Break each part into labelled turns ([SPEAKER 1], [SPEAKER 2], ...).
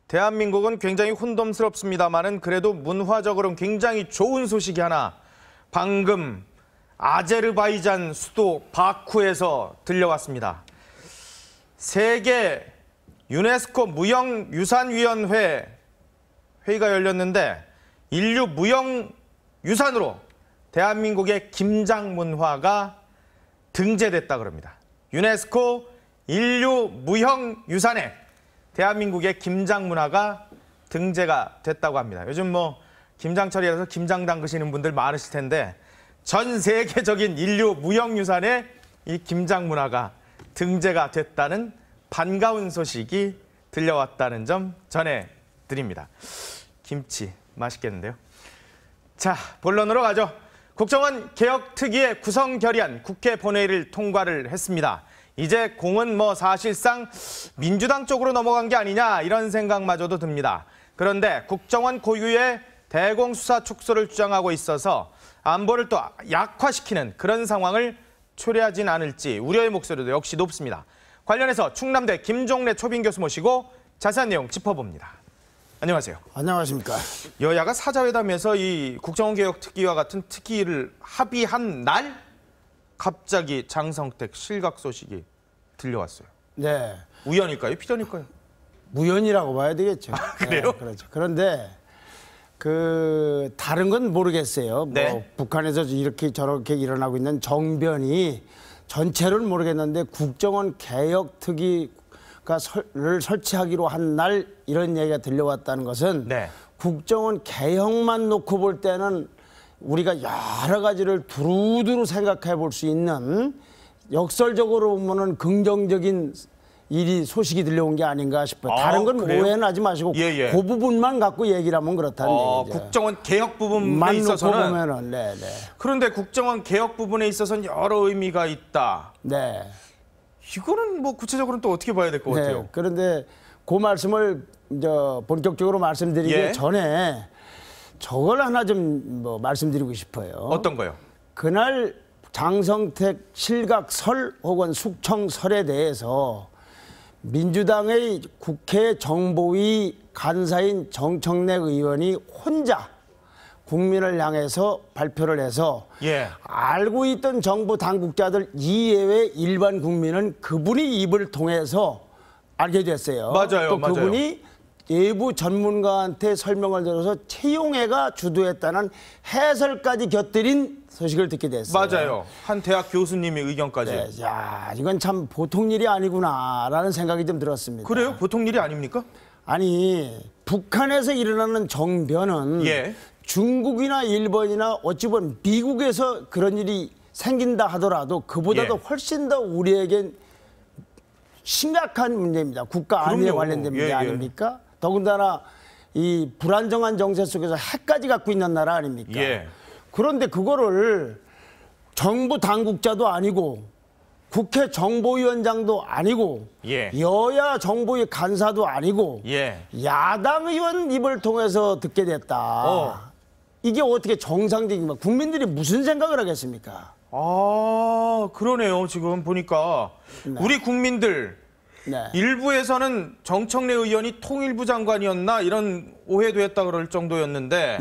[SPEAKER 1] 대한민국은 굉장히 혼돈스럽습니다만은 그래도 문화적으로는 굉장히 좋은 소식이 하나 방금 아제르바이잔 수도 바쿠에서 들려왔습니다. 세계 유네스코 무형유산위원회 회의가 열렸는데 인류 무형유산으로 대한민국의 김장문화가 등재됐다 그럽니다. 유네스코 인류 무형유산에 대한민국의 김장문화가 등재가 됐다고 합니다. 요즘 뭐 김장철이라서 김장 담그시는 분들 많으실 텐데 전 세계적인 인류 무형유산에 이 김장문화가 등재가 됐다는 반가운 소식이 들려왔다는 점 전해드립니다. 김치 맛있겠는데요. 자, 본론으로 가죠. 국정원 개혁특위의 구성 결의안 국회 본회의를 통과를 했습니다. 이제 공은 뭐 사실상 민주당 쪽으로 넘어간 게 아니냐 이런 생각마저도 듭니다. 그런데 국정원 고유의 대공수사 축소를 주장하고 있어서 안보를 또 약화시키는 그런 상황을 초래하진 않을지 우려의 목소리도 역시 높습니다. 관련해서 충남대 김종래 초빙 교수 모시고 자세한 내용 짚어봅니다. 안녕하세요.
[SPEAKER 2] 안녕하십니까.
[SPEAKER 1] 여야가 사자회담에서 이 국정원 개혁 특위와 같은 특위를 합의한 날 갑자기 장성택 실각 소식이 들려왔어요.
[SPEAKER 2] 네.
[SPEAKER 1] 우연일까요? 필연일까요?
[SPEAKER 2] 무연이라고 봐야 되겠죠.
[SPEAKER 1] 그래요?
[SPEAKER 2] 네, 그렇죠. 그런데 다른 건 모르겠어요.
[SPEAKER 1] 네.
[SPEAKER 2] 뭐 북한에서 이렇게 저렇게 일어나고 있는 정변이 전체를 모르겠는데 국정원 개혁 특위가 설치하기로 한 날 이런 얘기가 들려왔다는 것은
[SPEAKER 1] 네.
[SPEAKER 2] 국정원 개혁만 놓고 볼 때는 우리가 여러 가지를 두루두루 생각해 볼 수 있는 역설적으로 보면은 긍정적인 소식이 들려온 게 아닌가 싶어요. 다른 건 오해는 하지 마시고
[SPEAKER 1] 예.
[SPEAKER 2] 그 부분만 갖고 얘기를 하면 그렇다는 얘기죠.
[SPEAKER 1] 국정원 개혁 부분에 있어서는
[SPEAKER 2] 보면은, 네.
[SPEAKER 1] 그런데 국정원 개혁 부분에 있어서는 여러 의미가 있다.
[SPEAKER 2] 네.
[SPEAKER 1] 이거는 뭐 구체적으로는 또 어떻게 봐야 될 것 같아요?
[SPEAKER 2] 네. 그런데 그 말씀을 본격적으로 말씀드리기 전에 저걸 하나 좀 말씀드리고 싶어요.
[SPEAKER 1] 어떤 거요?
[SPEAKER 2] 그날 장성택 실각설 혹은 숙청설에 대해서 민주당의 국회 정보위 간사인 정청래 의원이 혼자 국민을 향해서 발표를 해서 알고 있던 정부 당국자들 이외의 일반 국민은 그분이 입을 통해서 알게 됐어요.
[SPEAKER 1] 맞아요.
[SPEAKER 2] 또 그분이 외부 전문가한테 설명을 들어서 최용해가 주도했다는 해설까지 곁들인 소식을 듣게 됐어요.
[SPEAKER 1] 맞아요. 한 대학 교수님의 의견까지.
[SPEAKER 2] 네, 야, 이건 참 보통 일이 아니구나라는 생각이 좀 들었습니다.
[SPEAKER 1] 그래요? 보통 일이 아닙니까?
[SPEAKER 2] 아니, 북한에서 일어나는 정변은 중국이나 일본이나 어찌 보면 미국에서 그런 일이 생긴다 하더라도 그보다도 훨씬 더 우리에겐 심각한 문제입니다. 국가 안위에 관련된 문제 아닙니까? 더군다나 이 불안정한 정세 속에서 핵까지 갖고 있는 나라 아닙니까? 그런데 그거를 정부 당국자도 아니고 국회 정보위원장도 아니고 여야 정보위 간사도 아니고 야당 의원 입을 통해서 듣게 됐다. 이게 어떻게 정상적인 거? 국민들이 무슨 생각을 하겠습니까?
[SPEAKER 1] 아, 그러네요. 지금 보니까 우리 국민들 일부에서는 정청래 의원이 통일부 장관이었나 이런 오해도 했다 그럴 정도였는데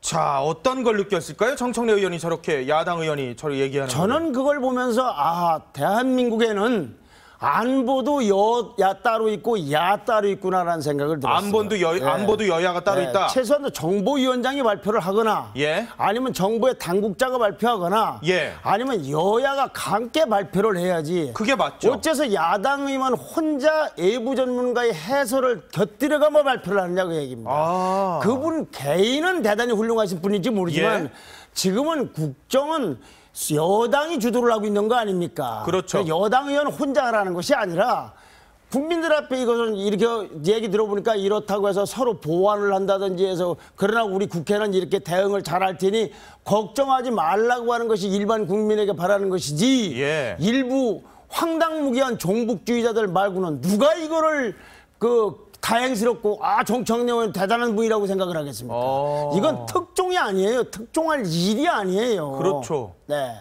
[SPEAKER 1] 자, 어떤 걸 느꼈을까요? 정청래 의원이 저렇게 야당 의원이 저를 얘기하는
[SPEAKER 2] 저는 그걸 보면서 대한민국에는 안보도 야 따로 있고 야 따로 있구나라는 생각을 들었어요.
[SPEAKER 1] 안보도 여야가 따로 있다.
[SPEAKER 2] 최소한 정보위원장이 발표를 하거나 아니면 정부의 당국자가 발표하거나 아니면 여야가 함께 발표를 해야지.
[SPEAKER 1] 그게 맞죠.
[SPEAKER 2] 어째서 야당 의원 혼자 외부 전문가의 해설을 곁들여가며 발표를 하느냐고 얘기입니다. 그분 개인은 대단히 훌륭하신 분인지 모르지만 지금은 국정은 여당이 주도를 하고 있는 거 아닙니까?
[SPEAKER 1] 그렇죠.
[SPEAKER 2] 그러니까 여당 의원 혼자 하라는 것이 아니라 국민들 앞에 이것은 이렇게 얘기 들어보니까 이렇다고 해서 서로 보완을 한다든지 해서 그러나 우리 국회는 이렇게 대응을 잘할 테니 걱정하지 말라고 하는 것이 일반 국민에게 바라는 것이지 일부 황당무계한 종북주의자들 말고는 누가 이거를 다행스럽고 정청래 의원 대단한 분이라고 생각을 하겠습니까? 이건 특종이 아니에요. 특종할 일이 아니에요.
[SPEAKER 1] 그렇죠.
[SPEAKER 2] 네.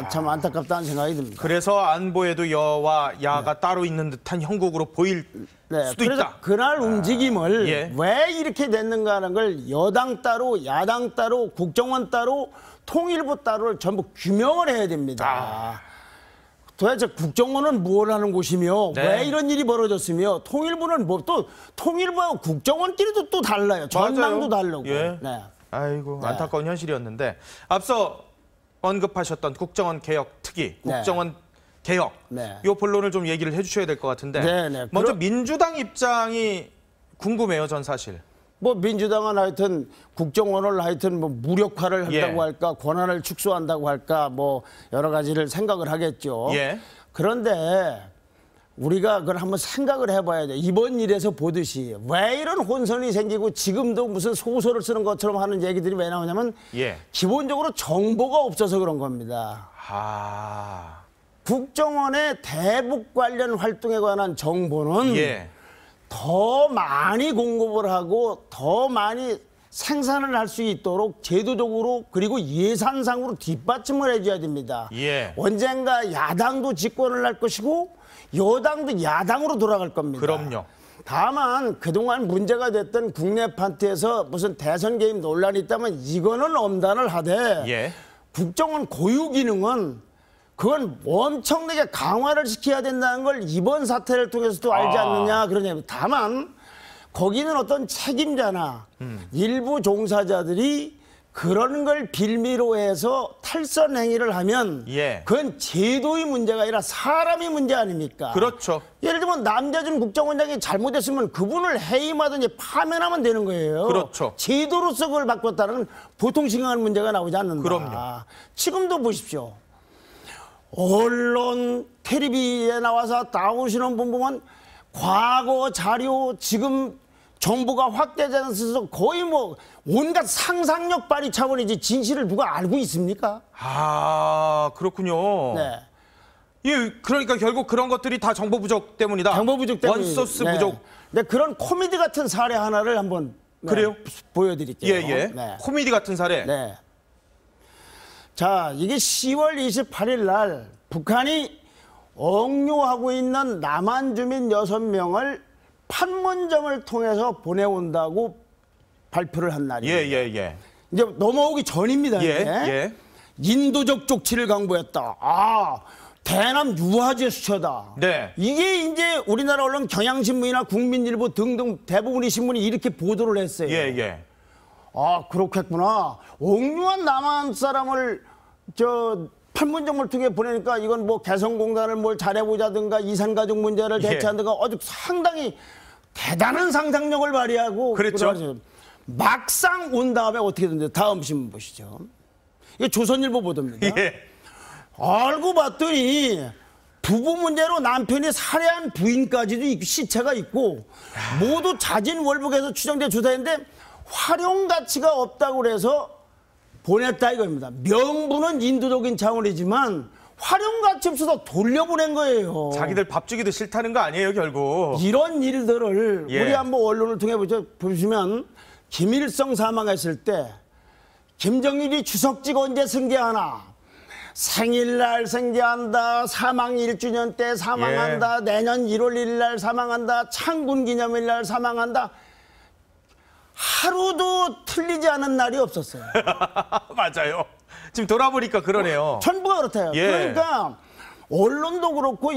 [SPEAKER 2] 참 안타깝다는 생각이 듭니다.
[SPEAKER 1] 그래서 안보에도 여와 야가 따로 있는 듯한 형국으로 보일 수도
[SPEAKER 2] 그래서
[SPEAKER 1] 있다.
[SPEAKER 2] 그날 움직임을
[SPEAKER 1] 예.
[SPEAKER 2] 왜 이렇게 됐는가 하는 걸 여당 따로, 야당 따로, 국정원 따로, 통일부 따로를 전부 규명을 해야 됩니다. 도대체 국정원은 뭘 하는 곳이며
[SPEAKER 1] 네.
[SPEAKER 2] 왜 이런 일이 벌어졌으며 통일부는 뭐 또 통일부하고 국정원끼리도 또 달라요. 전망도 다르고.
[SPEAKER 1] 예.
[SPEAKER 2] 네.
[SPEAKER 1] 아이고
[SPEAKER 2] 네.
[SPEAKER 1] 안타까운 현실이었는데 앞서 언급하셨던 국정원 개혁 특위, 국정원 개혁
[SPEAKER 2] 네.
[SPEAKER 1] 이 본론을 좀 얘기를 해주셔야 될 것 같은데
[SPEAKER 2] 네.
[SPEAKER 1] 먼저 민주당 입장이 궁금해요, 전 사실.
[SPEAKER 2] 뭐 민주당은 하여튼 국정원을 하여튼 뭐 무력화를 한다고 할까, 권한을 축소한다고 할까, 뭐 여러 가지를 생각을 하겠죠.
[SPEAKER 1] 예.
[SPEAKER 2] 그런데 우리가 그걸 한번 생각을 해봐야 돼. 이번 일에서 보듯이 왜 이런 혼선이 생기고 지금도 무슨 소설을 쓰는 것처럼 하는 얘기들이 왜 나오냐면 기본적으로 정보가 없어서 그런 겁니다. 국정원의 대북 관련 활동에 관한 정보는 더 많이 공급을 하고 더 많이 생산을 할 수 있도록 제도적으로 그리고 예산상으로 뒷받침을 해줘야 됩니다. 언젠가 야당도 집권을 할 것이고 여당도 야당으로 돌아갈 겁니다.
[SPEAKER 1] 그럼요.
[SPEAKER 2] 다만 그동안 문제가 됐던 국내 판트에서 무슨 대선 개입 논란이 있다면 이거는 엄단을 하되 국정원 고유 기능은 그건 엄청나게 강화를 시켜야 된다는 걸 이번 사태를 통해서도 알지 않느냐 그러냐. 다만 거기는 어떤 책임자나 일부 종사자들이 그런 걸 빌미로 해서 탈선 행위를 하면 그건 제도의 문제가 아니라 사람의 문제 아닙니까?
[SPEAKER 1] 그렇죠.
[SPEAKER 2] 예를 들면 남재준 국정원장이 잘못했으면 그분을 해임하든지 파면하면 되는 거예요.
[SPEAKER 1] 그렇죠.
[SPEAKER 2] 제도로서 그걸 바꿨다는 보통 생각하는 문제가 나오지 않는다.
[SPEAKER 1] 그럼요.
[SPEAKER 2] 지금도 보십시오. 언론, 텔레비에 나와서 나오시는 분 보면 과거 자료 지금 정보가 확대되면서 거의 뭐 온갖 상상력 발휘 차원이지 진실을 누가 알고 있습니까?
[SPEAKER 1] 그렇군요.
[SPEAKER 2] 네.
[SPEAKER 1] 그러니까 결국 그런 것들이 다 정보 부족 때문이다.
[SPEAKER 2] 정보 부족 때문에.
[SPEAKER 1] 원소스 부족.
[SPEAKER 2] 네, 그런 코미디 같은 사례 하나를 한번
[SPEAKER 1] 그래요?
[SPEAKER 2] 보여드릴게요.
[SPEAKER 1] 코미디 같은 사례.
[SPEAKER 2] 자, 이게 10월 28일 날 북한이 억류하고 있는 남한 주민 6명을 판문점을 통해서 보내온다고 발표를 한 날이에요. 이제 넘어오기 전입니다. 인도적 쪽지를 강구했다. 대남 유화 제스처다. 이게 이제 우리나라 언론 경향신문이나 국민일보 등등 대부분의 신문이 이렇게 보도를 했어요. 그렇겠구나. 억류한 남한 사람을 판문점을 통해 보내니까 이건 뭐 개성공단을 뭘 잘해보자든가 이산가족 문제를 대처하든가 아주 상당히 대단한 상상력을 발휘하고
[SPEAKER 1] 그랬죠.
[SPEAKER 2] 막상 온 다음에 어떻게 됐는데 다음 신문 보시죠. 이게 조선일보 보도입니다. 알고 봤더니 부부 문제로 남편이 살해한 부인까지도 시체가 있고 모두 자진 월북해서 추정돼 조사했는데 활용 가치가 없다고 그래서 보냈다 이겁니다. 명분은 인도적인 차원이지만 활용 가치 없어서 돌려보낸 거예요.
[SPEAKER 1] 자기들 밥 주기도 싫다는 거 아니에요, 결국.
[SPEAKER 2] 이런 일들을 우리 한번 언론을 통해 보시면 김일성 사망했을 때 김정일이 주석직 언제 승계하나? 생일날 승계한다. 사망 1주년 때 사망한다. 내년 1월 1일 날 사망한다. 창군 기념일 날 사망한다. 하루도 틀리지 않은 날이 없었어요.
[SPEAKER 1] 맞아요. 지금 돌아보니까 그러네요.
[SPEAKER 2] 전부가 그렇대요. 그러니까 언론도 그렇고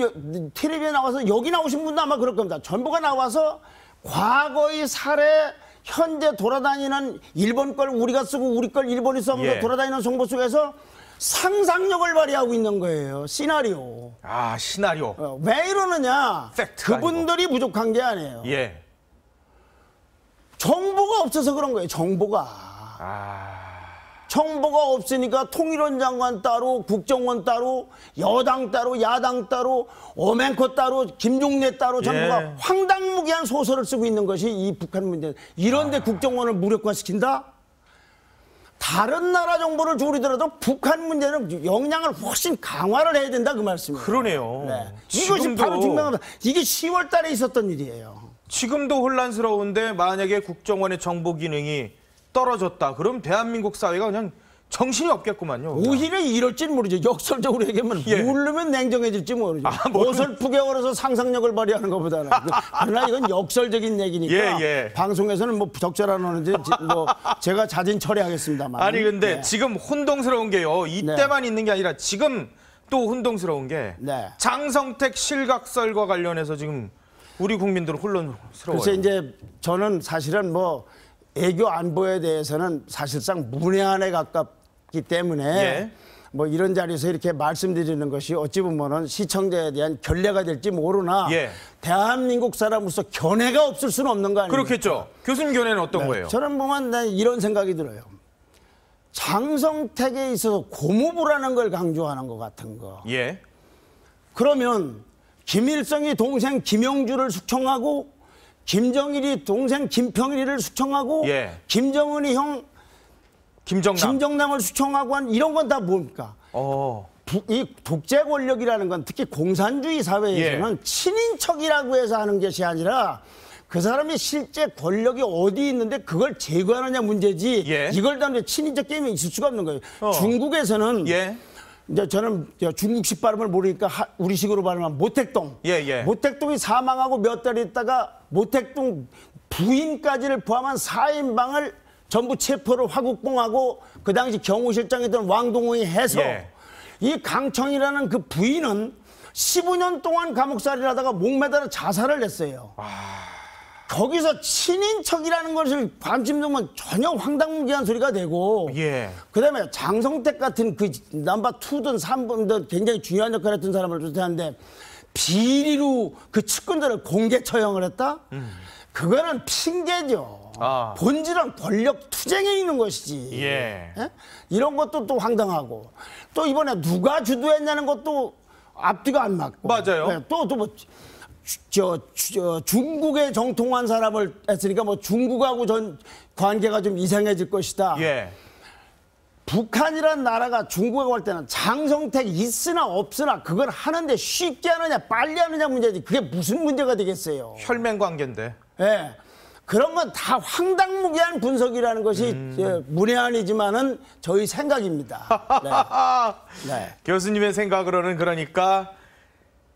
[SPEAKER 2] 텔레비에 나와서 여기 나오신 분도 아마 그럴 겁니다. 전부가 나와서 과거의 사례 현재 돌아다니는 일본 걸 우리가 쓰고 우리 걸 일본이 써면서 돌아다니는 정보 속에서 상상력을 발휘하고 있는 거예요. 시나리오.
[SPEAKER 1] 시나리오.
[SPEAKER 2] 왜 이러느냐. 그분들이 아니고. 부족한 게 아니에요. 정보가 없어서 그런 거예요. 정보가 없으니까 통일원 장관 따로 국정원 따로 여당 따로 야당 따로 오맹코 따로 김종래 따로 정부가 황당무계한 소설을 쓰고 있는 것이 이 북한 문제. 이런데 국정원을 무력화시킨다? 다른 나라 정보를 조리더라도 북한 문제는 역량을 훨씬 강화를 해야 된다 그 말씀이에요.
[SPEAKER 1] 그러네요.
[SPEAKER 2] 이것이 바로 증명합니다. 이게 10월 달에 있었던 일이에요.
[SPEAKER 1] 지금도 혼란스러운데 만약에 국정원의 정보 기능이 떨어졌다. 그럼 대한민국 사회가 그냥 정신이 없겠구만요.
[SPEAKER 2] 오히려 이럴지는 모르죠. 역설적으로 얘기하면 모르면 냉정해질지 모르죠. 어설프게 얼어서 상상력을 발휘하는 것보다는. 그러나 이건 역설적인 얘기니까 방송에서는 뭐 적절한 언어인지 뭐 제가 자진 처리하겠습니다만.
[SPEAKER 1] 아니 근데 지금 혼동스러운 게요. 이때만 있는 게 아니라 지금 또 혼동스러운 게 장성택 실각설과 관련해서 지금 우리 국민들은 혼란스러워요.
[SPEAKER 2] 그래서 이제 저는 사실은 뭐 애교 안보에 대해서는 사실상 문외한에 가깝기 때문에 뭐 이런 자리에서 이렇게 말씀드리는 것이 어찌 보면은 시청자에 대한 결례가 될지 모르나 대한민국 사람으로서 견해가 없을 수는 없는 거 아닙니까?
[SPEAKER 1] 그렇겠죠. 교수님 견해는 어떤 거예요?
[SPEAKER 2] 저는 보면 이런 생각이 들어요. 장성택에 있어서 고무부라는 걸 강조하는 것 같은 거. 그러면 김일성이 동생 김영주를 숙청하고 김정일이 동생 김평일을 숙청하고 김정은이 형 김정남을 숙청하고 한 이런 건 다 뭡니까? 이 독재 권력이라는 건 특히 공산주의 사회에서는 친인척이라고 해서 하는 것이 아니라 그 사람이 실제 권력이 어디 있는데 그걸 제거하느냐 문제지 이걸 다 친인척 게임이 있을 수가 없는 거예요. 중국에서는 이제 저는 중국식 발음을 모르니까 우리식으로 발음하면 모택동. 모택동이 사망하고 몇 달 있다가 모택동 부인까지를 포함한 4인방을 전부 체포를 화국봉하고 그 당시 경호실장이던 왕동웅이 해서 이 강청이라는 그 부인은 15년 동안 감옥살이를 하다가 목매달아 자살을 했어요. 거기서 친인척이라는 것을 관심 두면 전혀 황당무계한 소리가 되고 그다음에 장성택 같은 그 넘버 2든 3든 굉장히 중요한 역할을 했던 사람을 조사하는데 비리로 그 측근들을 공개 처형을 했다? 그거는 핑계죠. 본질은 권력 투쟁에 있는 것이지. 이런 것도 또 황당하고 또 이번에 누가 주도했냐는 것도 앞뒤가 안 맞고
[SPEAKER 1] 맞아요.
[SPEAKER 2] 또 뭐 중국에 정통한 사람을 했으니까 뭐 중국하고 전 관계가 좀 이상해질 것이다. 북한이란 나라가 중국하고 할 때는 장성택 있으나 없으나 그걸 하는데 쉽게 하느냐 빨리 하느냐 문제지 그게 무슨 문제가 되겠어요.
[SPEAKER 1] 혈맹 관계인데.
[SPEAKER 2] 그런 건 다 황당무계한 분석이라는 것이 문외한이지만은 저희 생각입니다.
[SPEAKER 1] 교수님의 생각으로는 그러니까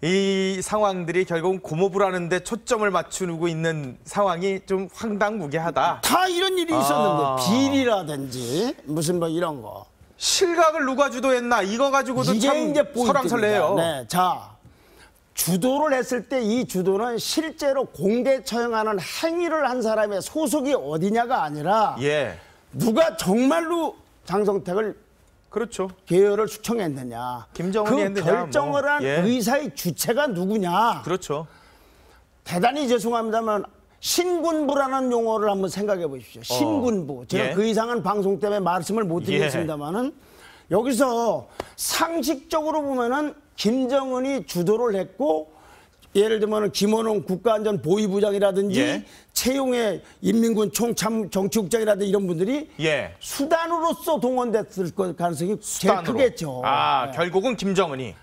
[SPEAKER 1] 이 상황들이 결국은 고모부라는 데 초점을 맞추고 있는 상황이 좀 황당무계하다.
[SPEAKER 2] 다 이런 일이 있었는데 비리라든지 무슨 뭐 이런 거.
[SPEAKER 1] 실각을 누가 주도했나 이거 가지고도 참 설왕설래해요.
[SPEAKER 2] 자, 주도를 했을 때 이 주도는 실제로 공개 처형하는 행위를 한 사람의 소속이 어디냐가 아니라 누가 정말로 장성택을 계열을 숙청했느냐.
[SPEAKER 1] 김정은이
[SPEAKER 2] 그
[SPEAKER 1] 했느냐.
[SPEAKER 2] 결정을 한 의사의 주체가 누구냐. 대단히 죄송합니다만 신군부라는 용어를 한번 생각해 보십시오. 신군부. 제가 그 이상은 방송 때문에 말씀을 못 드리겠습니다만은 여기서 상식적으로 보면은 김정은이 주도를 했고 예를 들면 김원홍 국가안전보위부장이라든지 최용의 인민군 총참정치국장이라든지 이런 분들이 수단으로서 동원됐을 가능성이 제일 크겠죠.
[SPEAKER 1] 결국은 김정은이.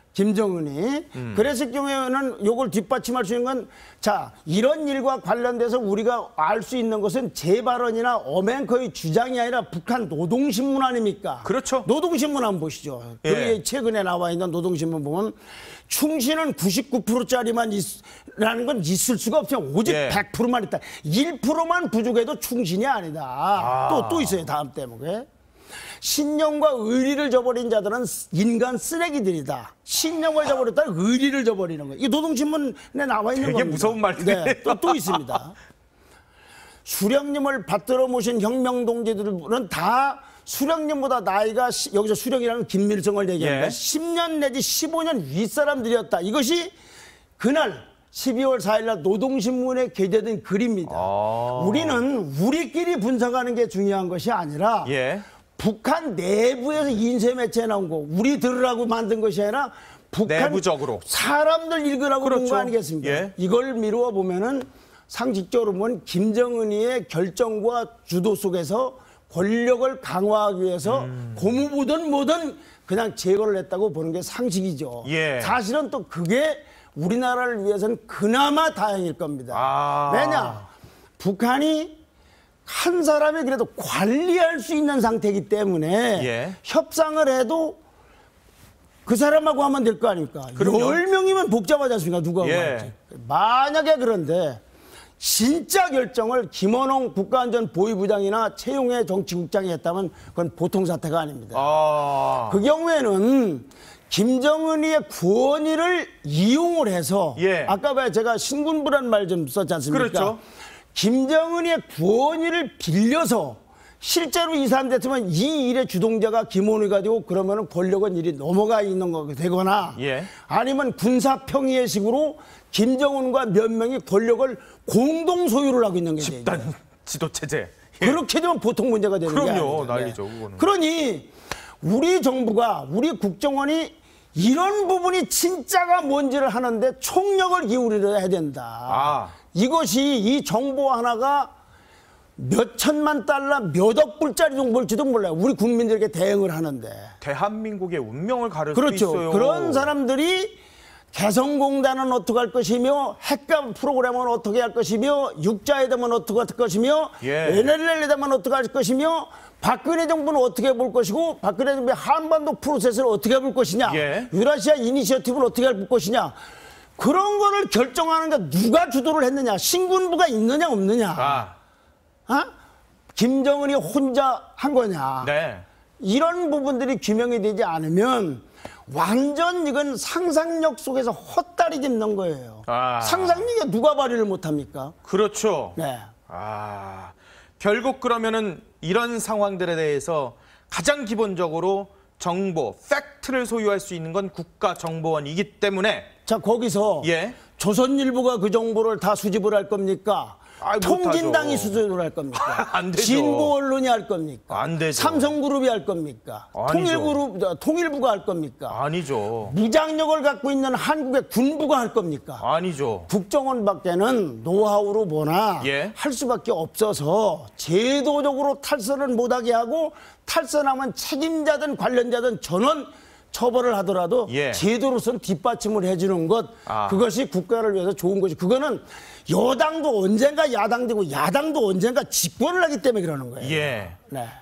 [SPEAKER 2] 그랬을 경우에는 이걸 뒷받침할 수 있는 건 자 이런 일과 관련돼서 우리가 알 수 있는 것은 제 발언이나 어맹커의 주장이 아니라 북한 노동신문 아닙니까? 노동신문 한번 보시죠. 그게 최근에 나와 있는 노동신문 보면 충신은 99%짜리만 라는 건 있을 수가 없어요. 오직 100%만 있다. 1%만 부족해도 충신이 아니다. 또 있어요. 다음 대목에. 신념과 의리를 저버린 자들은 인간 쓰레기들이다. 신념을 저버렸다 의리를 저버리는 거예요. 이 노동신문에 나와 있는 겁니다.
[SPEAKER 1] 되게 무서운 말이네요.
[SPEAKER 2] 또 있습니다. 수령님을 받들어 모신 혁명동지들은 다 수령님보다 나이가 여기서 수령이라는 김밀성을 얘기합니다. 10년 내지 15년 윗사람들이었다. 이것이 그날 12월 4일 날 노동신문에 게재된 글입니다. 우리는 우리끼리 분석하는 게 중요한 것이 아니라 북한 내부에서 인쇄매체에 나온 거 우리 들으라고 만든 것이 아니라 북한
[SPEAKER 1] 내부적으로
[SPEAKER 2] 사람들 읽으라고 그런 거 아니겠습니까? 이걸 미루어 보면은 상식적으로 보면 김정은이의 결정과 주도 속에서 권력을 강화하기 위해서 고무부든 뭐든 그냥 제거를 했다고 보는 게 상식이죠. 사실은 또 그게 우리나라를 위해서는 그나마 다행일 겁니다. 왜냐? 북한이 한 사람이 그래도 관리할 수 있는 상태이기 때문에
[SPEAKER 1] 예.
[SPEAKER 2] 협상을 해도 그 사람하고 하면 될 거 아닙니까?
[SPEAKER 1] 그럼요.
[SPEAKER 2] 10명이면 복잡하지 않습니까? 누가 하고
[SPEAKER 1] 예.
[SPEAKER 2] 할지. 만약에 그런데 진짜 결정을 김원홍 국가안전보위부장이나 최용해 정치국장이 했다면 그건 보통 사태가 아닙니다. 그 경우에는 김정은이의 구원위를 이용을 해서
[SPEAKER 1] 예.
[SPEAKER 2] 아까 제가 신군부란 말 좀 썼지 않습니까?
[SPEAKER 1] 그렇죠.
[SPEAKER 2] 김정은이의 구원위를 빌려서 실제로 이 사람 됐으면 이 일의 주동자가 김원희가 되고 그러면은 권력은 일이 넘어가 있는 거가 되거나
[SPEAKER 1] 예.
[SPEAKER 2] 아니면 군사평의식으로 김정은과 몇 명이 권력을 공동 소유를 하고 있는 게 돼요.
[SPEAKER 1] 집단 지도체제. 예.
[SPEAKER 2] 그렇게 되면 보통 문제가 되는 게
[SPEAKER 1] 그럼요.
[SPEAKER 2] 아닙니다.
[SPEAKER 1] 난리죠. 그거는.
[SPEAKER 2] 그러니 우리 정부가 우리 국정원이 이런 부분이 진짜가 뭔지를 하는데 총력을 기울여야 된다. 이것이 이 정보 하나가 몇 천만 달러, 몇 억 불짜리 정보일지도 몰라요. 우리 국민들에게 대응을 하는데.
[SPEAKER 1] 대한민국의 운명을 가를
[SPEAKER 2] 그렇죠.
[SPEAKER 1] 수 있어요.
[SPEAKER 2] 그런 사람들이 개성공단은 어떻게 할 것이며 핵감 프로그램은 어떻게 할 것이며 육자에 되면 어떻게 할 것이며 NLL에 되면 어떻게 할 것이며 박근혜 정부는 어떻게 볼 것이고 박근혜 정부의 한반도 프로세스를 어떻게 볼 것이냐 유라시아 이니셔티브를 어떻게 볼 것이냐 그런 거를 결정하는 게 누가 주도를 했느냐 신군부가 있느냐 없느냐 김정은이 혼자 한 거냐 이런 부분들이 규명이 되지 않으면 완전 이건 상상력 속에서 헛다리 짚는 거예요. 상상력에 누가 발휘를 못합니까?
[SPEAKER 1] 그렇죠.
[SPEAKER 2] 네.
[SPEAKER 1] 결국 그러면은 이런 상황들에 대해서 가장 기본적으로 정보, 팩트를 소유할 수 있는 건 국가정보원이기 때문에
[SPEAKER 2] 자 거기서 조선일보가 그 정보를 다 수집을 할 겁니까? 통진당이 수집을 할 겁니까?
[SPEAKER 1] 안 되죠.
[SPEAKER 2] 진보 언론이 할 겁니까?
[SPEAKER 1] 안 되죠.
[SPEAKER 2] 삼성그룹이 할 겁니까? 통일부가 할 겁니까?
[SPEAKER 1] 아니죠.
[SPEAKER 2] 무장력을 갖고 있는 한국의 군부가 할 겁니까?
[SPEAKER 1] 아니죠.
[SPEAKER 2] 국정원밖에는 노하우로 보나 할 수밖에 없어서 제도적으로 탈선을 못하게 하고 탈선하면 책임자든 관련자든 전원 처벌을 하더라도 제도로서는 뒷받침을 해주는 것 그것이 국가를 위해서 좋은 것이 그거는 여당도 언젠가 야당되고 야당도 언젠가 집권을 하기 때문에 그러는 거예요.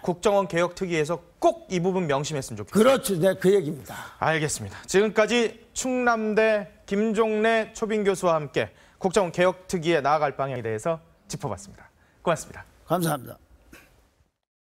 [SPEAKER 1] 국정원 개혁특위에서 꼭 이 부분 명심했으면 좋겠습니다.
[SPEAKER 2] 그렇죠. 네, 그 얘기입니다.
[SPEAKER 1] 알겠습니다. 지금까지 충남대 김종래 초빙 교수와 함께 국정원 개혁특위에 나아갈 방향에 대해서 짚어봤습니다. 고맙습니다.
[SPEAKER 2] 감사합니다.